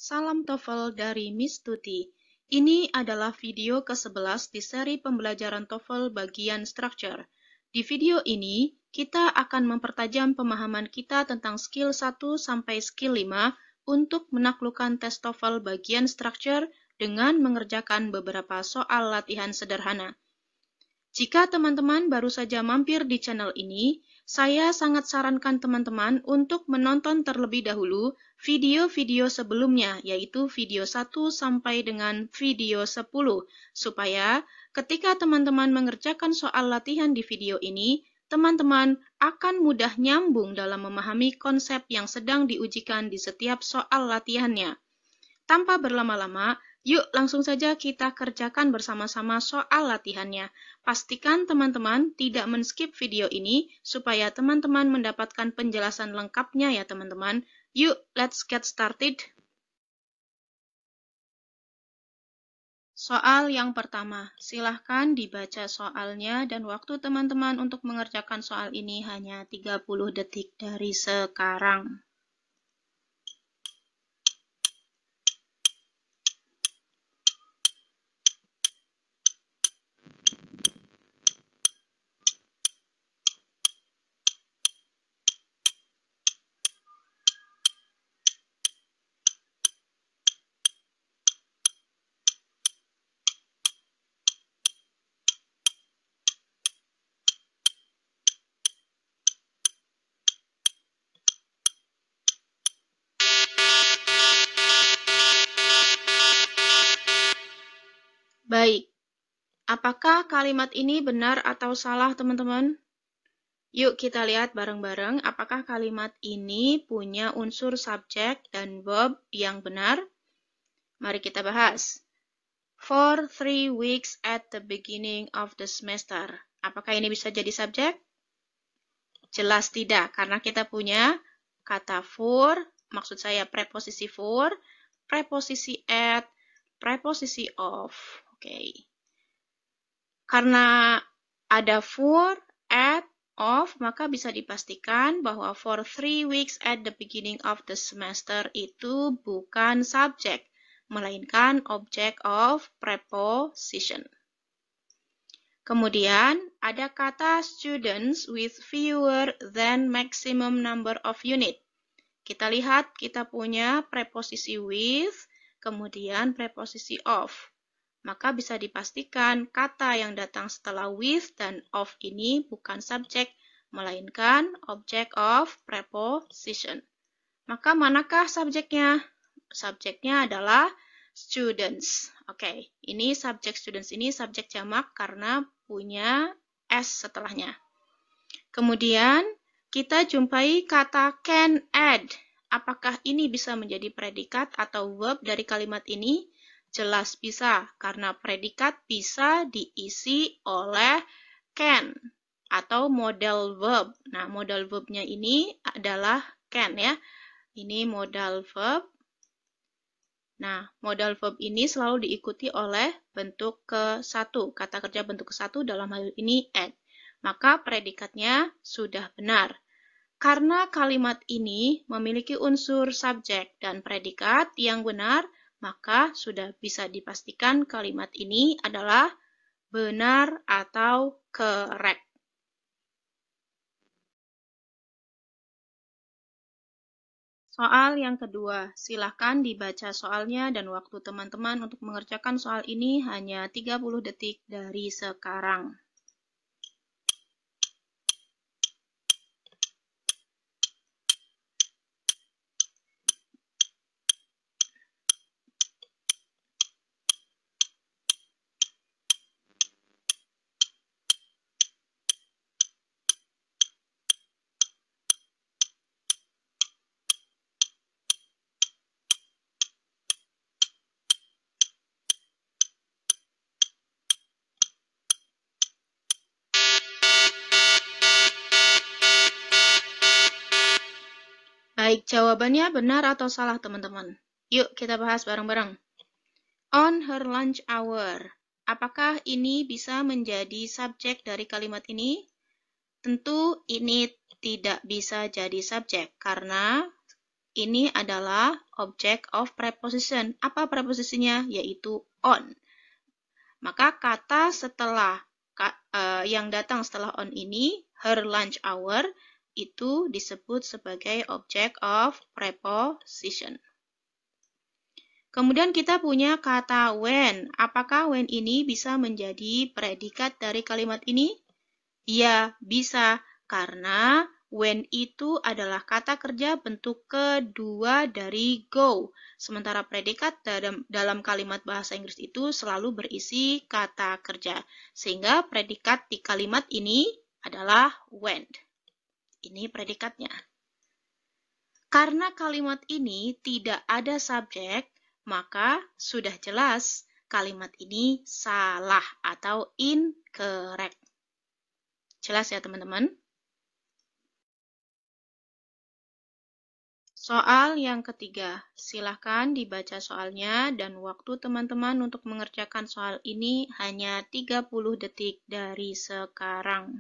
Salam TOEFL dari Miss Tuti. Ini adalah video ke-11 di seri pembelajaran TOEFL bagian structure. Di video ini, kita akan mempertajam pemahaman kita tentang skill 1 sampai skill 5 untuk menaklukkan tes TOEFL bagian structure dengan mengerjakan beberapa soal latihan sederhana. Jika teman-teman baru saja mampir di channel ini, saya sangat sarankan teman-teman untuk menonton terlebih dahulu video-video sebelumnya, yaitu video 1 sampai dengan video 10, supaya ketika teman-teman mengerjakan soal latihan di video ini, teman-teman akan mudah nyambung dalam memahami konsep yang sedang diujikan di setiap soal latihannya. Tanpa berlama-lama, yuk langsung saja kita kerjakan bersama-sama soal latihannya. Pastikan teman-teman tidak men-skip video ini supaya teman-teman mendapatkan penjelasan lengkapnya ya teman-teman. Yuk, let's get started. Soal yang pertama, silahkan dibaca soalnya dan waktu teman-teman untuk mengerjakan soal ini hanya 30 detik dari sekarang. Baik, apakah kalimat ini benar atau salah teman-teman? Yuk kita lihat bareng-bareng apakah kalimat ini punya unsur subjek dan verb yang benar. Mari kita bahas. For 3 weeks at the beginning of the semester. Apakah ini bisa jadi subjek? Jelas tidak, karena kita punya kata for, maksud saya preposisi for, preposisi at, preposisi of. Oke. Karena ada for, at, of, maka bisa dipastikan bahwa for 3 weeks at the beginning of the semester itu bukan subjek, melainkan object of preposition. Kemudian, ada kata students with fewer than maximum number of unit. Kita lihat, kita punya preposisi with, kemudian preposisi of. Maka bisa dipastikan kata yang datang setelah with dan of ini bukan subjek, melainkan object of preposition. Maka manakah subjeknya? Subjeknya adalah students. Oke, ini subjek students ini subjek jamak karena punya s setelahnya. Kemudian kita jumpai kata can add. Apakah ini bisa menjadi predikat atau verb dari kalimat ini? Jelas bisa, karena predikat bisa diisi oleh can atau modal verb. Nah, modal verbnya ini adalah can ya. Ini modal verb. Nah, modal verb ini selalu diikuti oleh bentuk ke-1. Kata kerja bentuk ke-1 dalam hal ini add. Maka predikatnya sudah benar. Karena kalimat ini memiliki unsur subjek dan predikat yang benar, maka sudah bisa dipastikan kalimat ini adalah benar atau correct. Soal yang kedua, silakan dibaca soalnya dan waktu teman-teman untuk mengerjakan soal ini hanya 30 detik dari sekarang. Baik, jawabannya benar atau salah teman-teman? Yuk kita bahas bareng-bareng. On her lunch hour. Apakah ini bisa menjadi subjek dari kalimat ini? Tentu ini tidak bisa jadi subjek karena ini adalah object of preposition. Apa preposisinya? Yaitu on. Maka kata yang datang setelah on ini, her lunch hour, itu disebut sebagai object of preposition. Kemudian kita punya kata when. Apakah when ini bisa menjadi predikat dari kalimat ini? Ya, bisa. Karena when itu adalah kata kerja bentuk kedua dari go. Sementara predikat dalam kalimat bahasa Inggris itu selalu berisi kata kerja. Sehingga predikat di kalimat ini adalah when. Ini predikatnya. Karena kalimat ini tidak ada subjek, maka sudah jelas kalimat ini salah atau incorrect. Jelas ya teman-teman? Soal yang ketiga, silahkan dibaca soalnya dan waktu teman-teman untuk mengerjakan soal ini hanya 30 detik dari sekarang.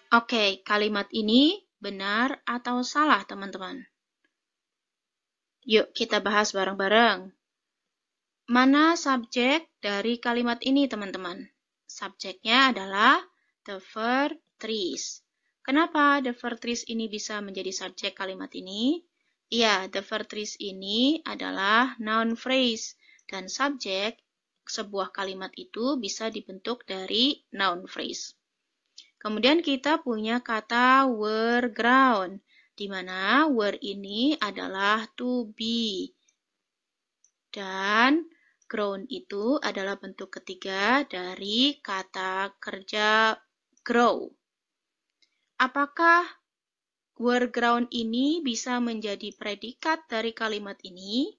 Oke, kalimat ini benar atau salah, teman-teman? Yuk, kita bahas bareng-bareng. Mana subjek dari kalimat ini, teman-teman? Subjeknya adalah the verb trees. Kenapa the verb trees ini bisa menjadi subjek kalimat ini? Ya, the verb trees ini adalah noun phrase. Dan subjek sebuah kalimat itu bisa dibentuk dari noun phrase. Kemudian kita punya kata were ground, di mana were ini adalah to be. Dan ground itu adalah bentuk ketiga dari kata kerja grow. Apakah were ground ini bisa menjadi predikat dari kalimat ini?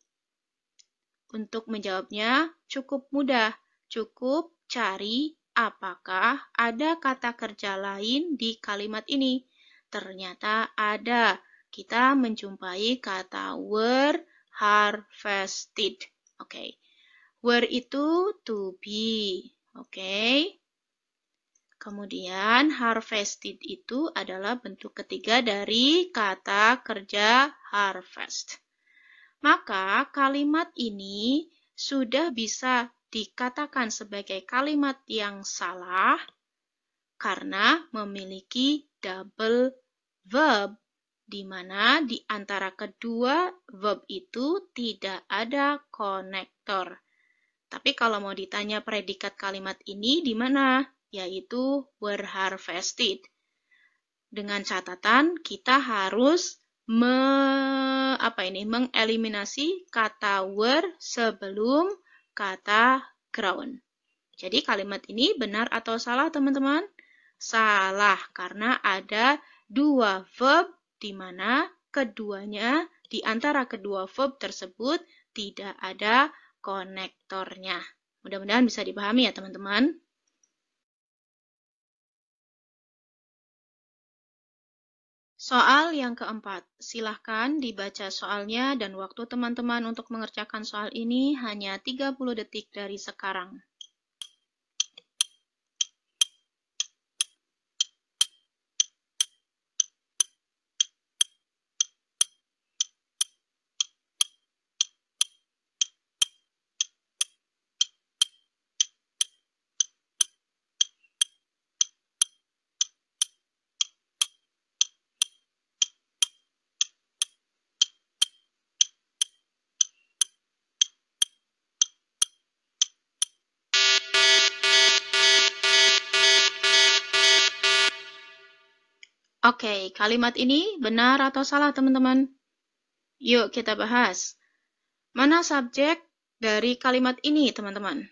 Untuk menjawabnya cukup mudah, cukup cari apakah ada kata kerja lain di kalimat ini. Ternyata ada. Kita menjumpai kata were harvested. Oke. Were itu to be. Oke. Kemudian harvested itu adalah bentuk ketiga dari kata kerja harvest. Maka kalimat ini sudah bisa dikatakan sebagai kalimat yang salah karena memiliki double verb, di mana di antara kedua verb itu tidak ada konektor. Tapi kalau mau ditanya predikat kalimat ini di mana? Yaitu were harvested. Dengan catatan kita harus mengeliminasi kata were sebelum kata ground. Jadi kalimat ini benar atau salah, teman-teman? Salah, karena ada dua verb di mana keduanya di antara kedua verb tersebut tidak ada konektornya. Mudah-mudahan bisa dipahami ya, teman-teman. Soal yang keempat, silahkan dibaca soalnya dan waktu teman-teman untuk mengerjakan soal ini hanya 30 detik dari sekarang. Oke, kalimat ini benar atau salah, teman-teman? Yuk kita bahas. Mana subjek dari kalimat ini, teman-teman?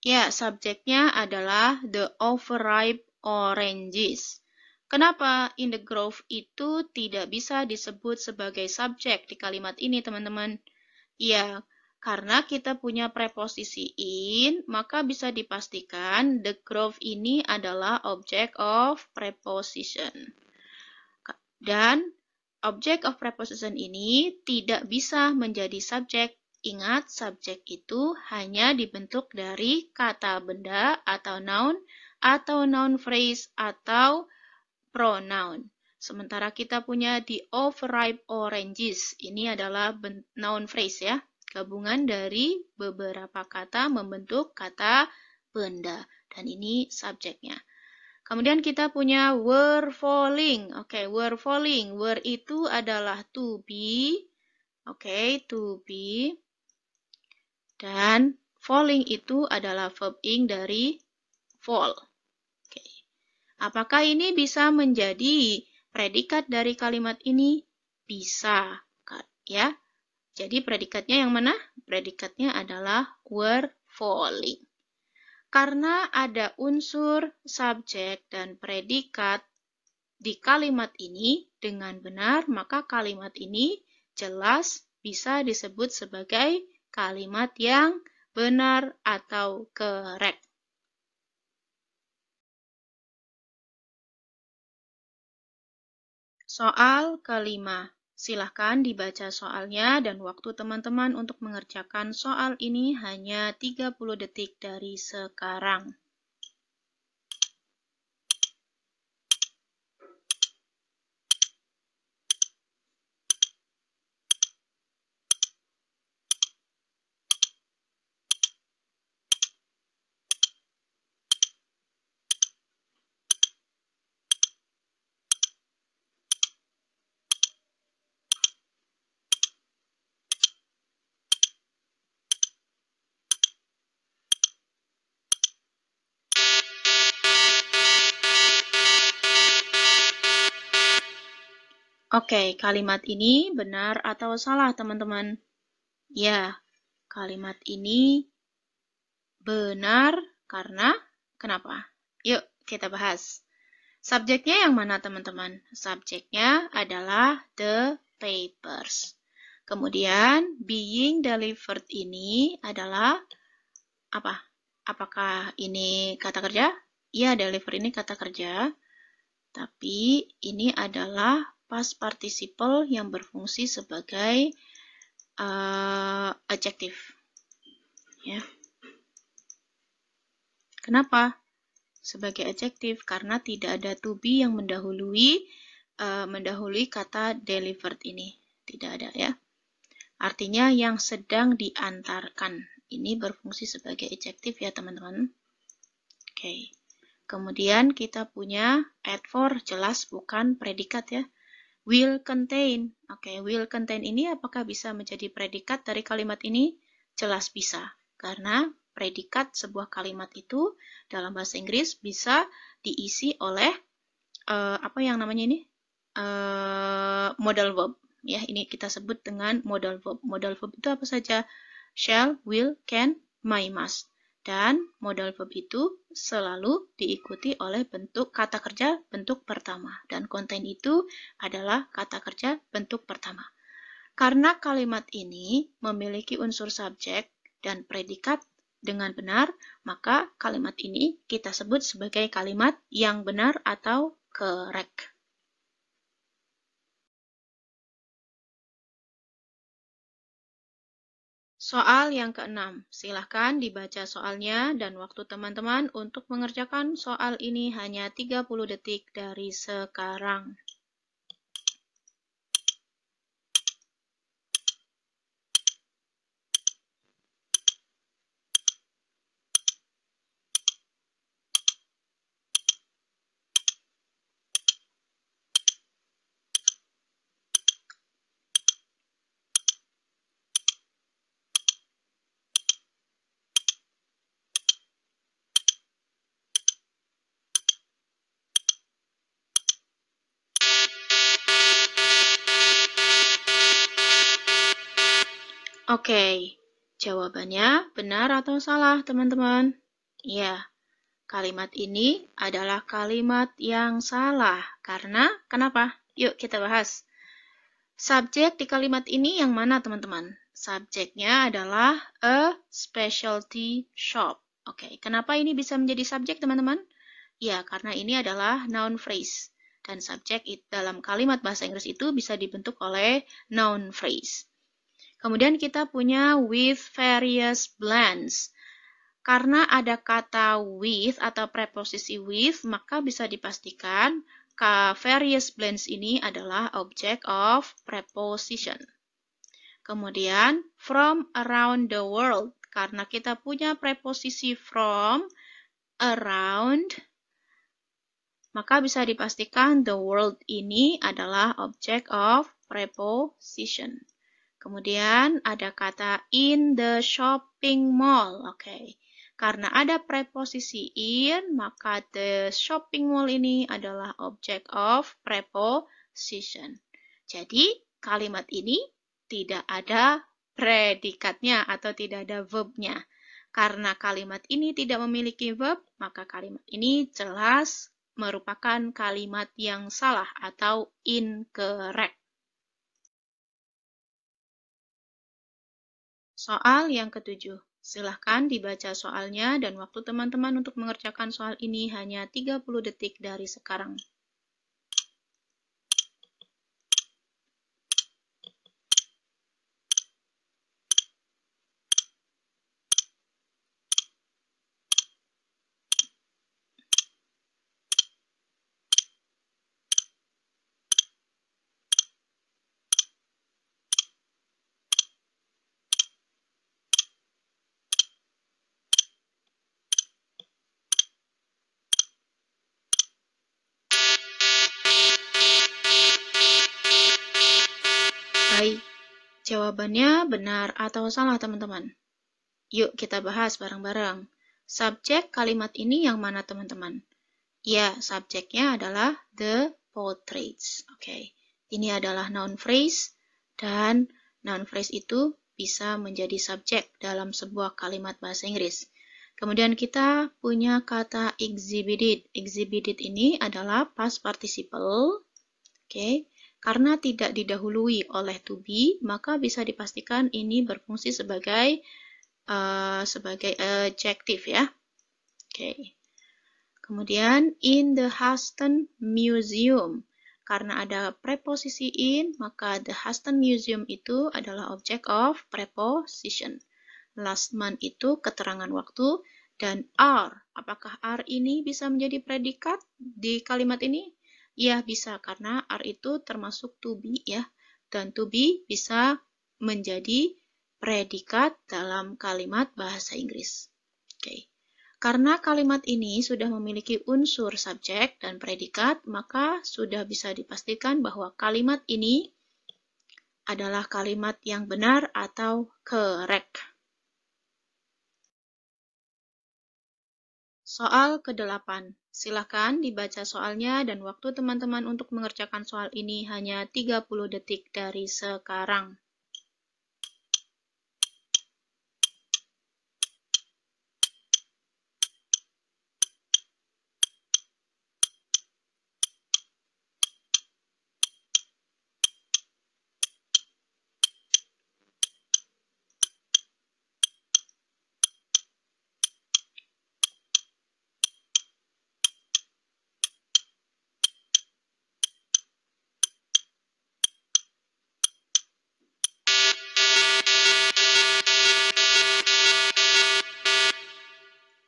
Ya, subjeknya adalah the overripe oranges. Kenapa in the grove itu tidak bisa disebut sebagai subjek di kalimat ini, teman-teman? Ya, karena kita punya preposisi in, maka bisa dipastikan the grove ini adalah object of preposition. Dan object of preposition ini tidak bisa menjadi subjek. Ingat, subjek itu hanya dibentuk dari kata benda atau noun phrase atau pronoun. Sementara kita punya the overripe oranges. Ini adalah noun phrase ya. Gabungan dari beberapa kata membentuk kata benda. Dan ini subjeknya. Kemudian kita punya were falling. Oke, were falling. Were itu adalah to be. Oke, to be. Dan falling itu adalah verb ing dari fall. Oke. Apakah ini bisa menjadi predikat dari kalimat ini? Bisa, ya. Jadi predikatnya yang mana? Predikatnya adalah were falling. Karena ada unsur subjek dan predikat di kalimat ini dengan benar, maka kalimat ini jelas bisa disebut sebagai kalimat yang benar atau correct. Soal kelima. Silahkan dibaca soalnya dan waktu teman-teman untuk mengerjakan soal ini hanya 30 detik dari sekarang. Oke, kalimat ini benar atau salah, teman-teman? Ya, kalimat ini benar karena kenapa? Yuk, kita bahas. Subjeknya yang mana, teman-teman? Subjeknya adalah the papers. Kemudian, being delivered ini adalah apa? Apakah ini kata kerja? Iya, deliver ini kata kerja. Tapi ini adalah past participle yang berfungsi sebagai adjective. Ya. Kenapa? Sebagai adjective karena tidak ada to be yang mendahului kata delivered ini. Tidak ada ya. Artinya yang sedang diantarkan. Ini berfungsi sebagai adjective ya teman-teman. Oke. Kemudian kita punya add for, jelas bukan predikat ya. Will contain. Oke, will contain ini apakah bisa menjadi predikat dari kalimat ini? Jelas bisa. Karena predikat sebuah kalimat itu dalam bahasa Inggris bisa diisi oleh apa yang namanya ini? Modal verb. Ya, ini kita sebut dengan modal verb. Modal verb itu apa saja? Shall, will, can, may, must. Dan modal verb itu selalu diikuti oleh bentuk kata kerja bentuk pertama. Dan contain itu adalah kata kerja bentuk pertama. Karena kalimat ini memiliki unsur subjek dan predikat dengan benar, maka kalimat ini kita sebut sebagai kalimat yang benar atau correct. Soal yang keenam, silahkan dibaca soalnya dan waktu teman-teman untuk mengerjakan soal ini hanya 30 detik dari sekarang. Oke, jawabannya benar atau salah, teman-teman? Iya, Kalimat ini adalah kalimat yang salah. Karena, kenapa? Yuk kita bahas. Subjek di kalimat ini yang mana, teman-teman? Subjeknya adalah a specialty shop. Oke, kenapa ini bisa menjadi subjek, teman-teman? Ya, karena ini adalah noun phrase. Dan subjek dalam kalimat bahasa Inggris itu bisa dibentuk oleh noun phrase. Kemudian kita punya with various blends. Karena ada kata with atau preposisi with, maka bisa dipastikan various blends ini adalah object of preposition. Kemudian from around the world, karena kita punya preposisi from, around, maka bisa dipastikan the world ini adalah object of preposition. Kemudian ada kata in the shopping mall. Oke. Karena ada preposisi in, maka the shopping mall ini adalah object of preposition. Jadi, kalimat ini tidak ada predikatnya atau tidak ada verbnya. Karena kalimat ini tidak memiliki verb, maka kalimat ini jelas merupakan kalimat yang salah atau incorrect. Soal yang ketujuh. Silahkan dibaca soalnya dan waktu teman-teman untuk mengerjakan soal ini hanya 30 detik dari sekarang. Baik, jawabannya benar atau salah teman-teman? Yuk kita bahas bareng-bareng. Subjek kalimat ini yang mana teman-teman? Ya, subjeknya adalah the portraits. Oke, ini adalah noun phrase dan noun phrase itu bisa menjadi subjek dalam sebuah kalimat bahasa Inggris. Kemudian kita punya kata exhibited. Exhibited ini adalah past participle. Oke. Karena tidak didahului oleh to be, maka bisa dipastikan ini berfungsi sebagai adjective ya. Oke. Kemudian in the Huston Museum. Karena ada preposisi in, maka the Huston Museum itu adalah object of preposition. Last month itu keterangan waktu dan are. Apakah are ini bisa menjadi predikat di kalimat ini? Ya, bisa karena are itu termasuk to be ya. Dan to be bisa menjadi predikat dalam kalimat bahasa Inggris. Oke. Karena kalimat ini sudah memiliki unsur subjek dan predikat, maka sudah bisa dipastikan bahwa kalimat ini adalah kalimat yang benar atau correct. Soal ke-8. Silakan dibaca soalnya dan waktu teman-teman untuk mengerjakan soal ini hanya 30 detik dari sekarang.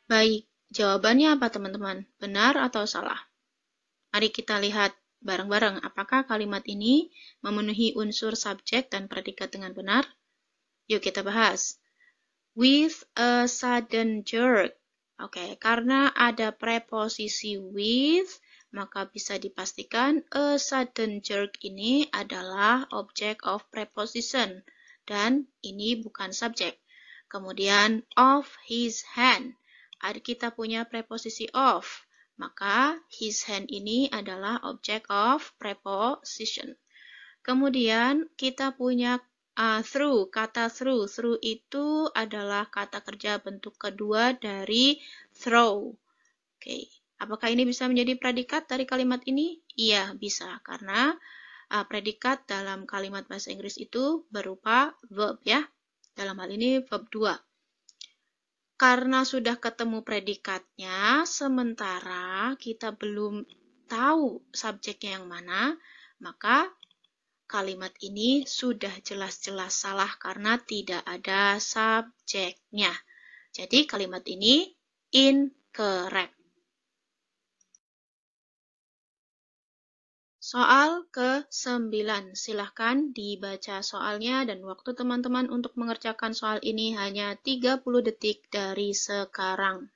Baik, jawabannya apa teman-teman? Benar atau salah? Mari kita lihat bareng-bareng apakah kalimat ini memenuhi unsur subjek dan predikat dengan benar. Yuk kita bahas. With a sudden jerk. Oke, karena ada preposisi with, maka bisa dipastikan a sudden jerk ini adalah object of preposition. Dan ini bukan subjek. Kemudian of his hand. Kita punya preposisi of, maka his hand ini adalah object of preposition. Kemudian kita punya through, kata through. Through itu adalah kata kerja bentuk kedua dari throw. Oke, apakah ini bisa menjadi predikat dari kalimat ini? Iya, bisa. Karena predikat dalam kalimat bahasa Inggris itu berupa verb ya. Dalam hal ini verb 2. Karena sudah ketemu predikatnya, sementara kita belum tahu subjeknya yang mana, maka kalimat ini sudah jelas-jelas salah karena tidak ada subjeknya. Jadi kalimat ini incorrect. Soal ke-9. Silahkan dibaca soalnya dan waktu teman-teman untuk mengerjakan soal ini hanya 30 detik dari sekarang.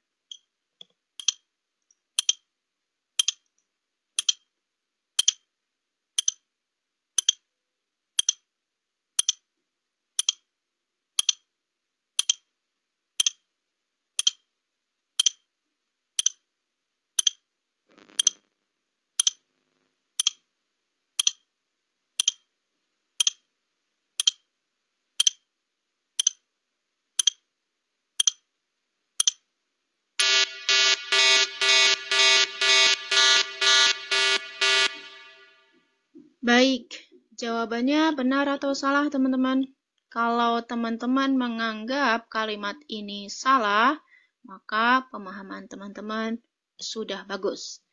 Baik, jawabannya benar atau salah teman-teman? Kalau teman-teman menganggap kalimat ini salah, maka pemahaman teman-teman sudah bagus.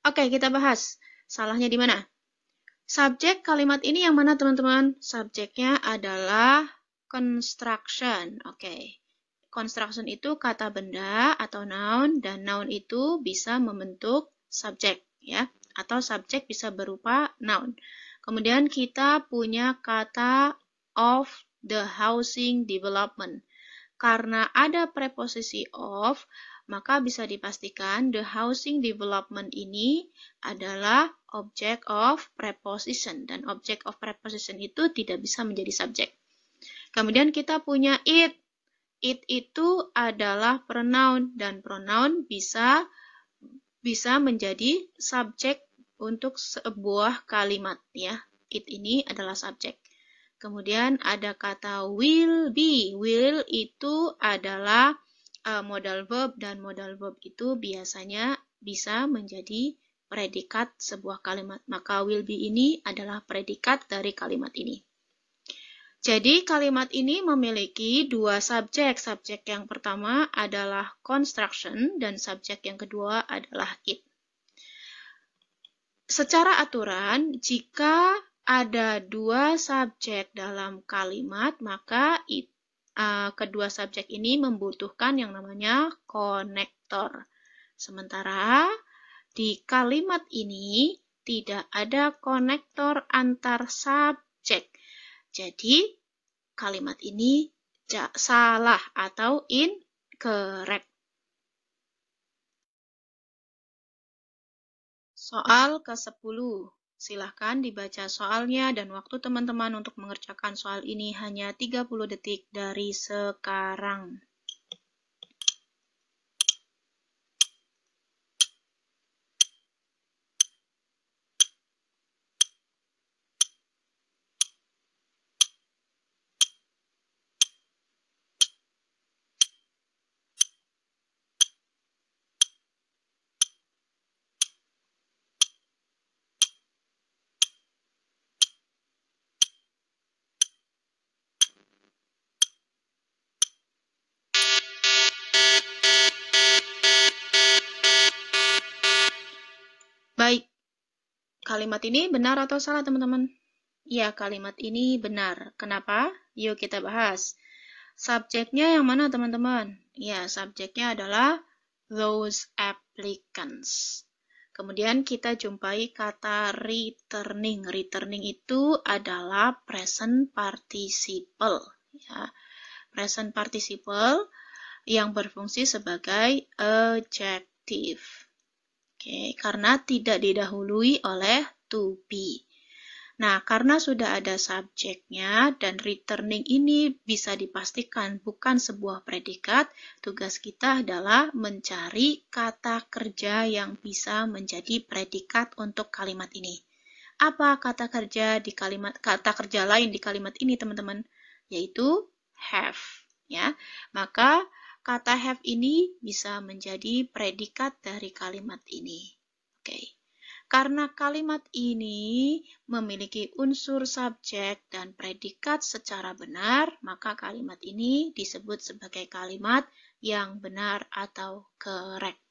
Oke, kita bahas. Salahnya di mana? Subjek kalimat ini yang mana teman-teman? Subjeknya adalah construction. Oke. Construction itu kata benda atau noun, dan noun itu bisa membentuk subjek ya. Atau subjek bisa berupa noun. Kemudian kita punya kata of the housing development. Karena ada preposisi of, maka bisa dipastikan the housing development ini adalah object of preposition. Dan object of preposition itu tidak bisa menjadi subjek. Kemudian kita punya it. It itu adalah pronoun, dan pronoun bisa menjadi subjek untuk sebuah kalimat ya. It ini adalah subjek. Kemudian ada kata will be. Will itu adalah modal verb, dan modal verb itu biasanya bisa menjadi predikat sebuah kalimat. Maka will be ini adalah predikat dari kalimat ini. Jadi kalimat ini memiliki dua subjek. Subjek yang pertama adalah construction dan subjek yang kedua adalah it. Secara aturan, jika ada dua subjek dalam kalimat, maka kedua subjek ini membutuhkan yang namanya konektor. Sementara di kalimat ini tidak ada konektor antar subjek. Jadi kalimat ini salah atau incorrect. Soal ke-10. Silahkan dibaca soalnya dan waktu teman-teman untuk mengerjakan soal ini hanya 30 detik dari sekarang. Baik, kalimat ini benar atau salah teman-teman? Ya, kalimat ini benar. Kenapa? Yuk kita bahas. Subjeknya yang mana teman-teman? Ya, subjeknya adalah those applicants. Kemudian kita jumpai kata returning. Returning itu adalah present participle. Ya. Present participle yang berfungsi sebagai adjective. Oke, karena tidak didahului oleh to be. Nah, karena sudah ada subjeknya dan returning ini bisa dipastikan bukan sebuah predikat, tugas kita adalah mencari kata kerja yang bisa menjadi predikat untuk kalimat ini. Apa kata kerja lain di kalimat ini, teman-teman? Yaitu have, ya. Maka kata have ini bisa menjadi predikat dari kalimat ini. Oke. Karena kalimat ini memiliki unsur subjek dan predikat secara benar, maka kalimat ini disebut sebagai kalimat yang benar atau correct.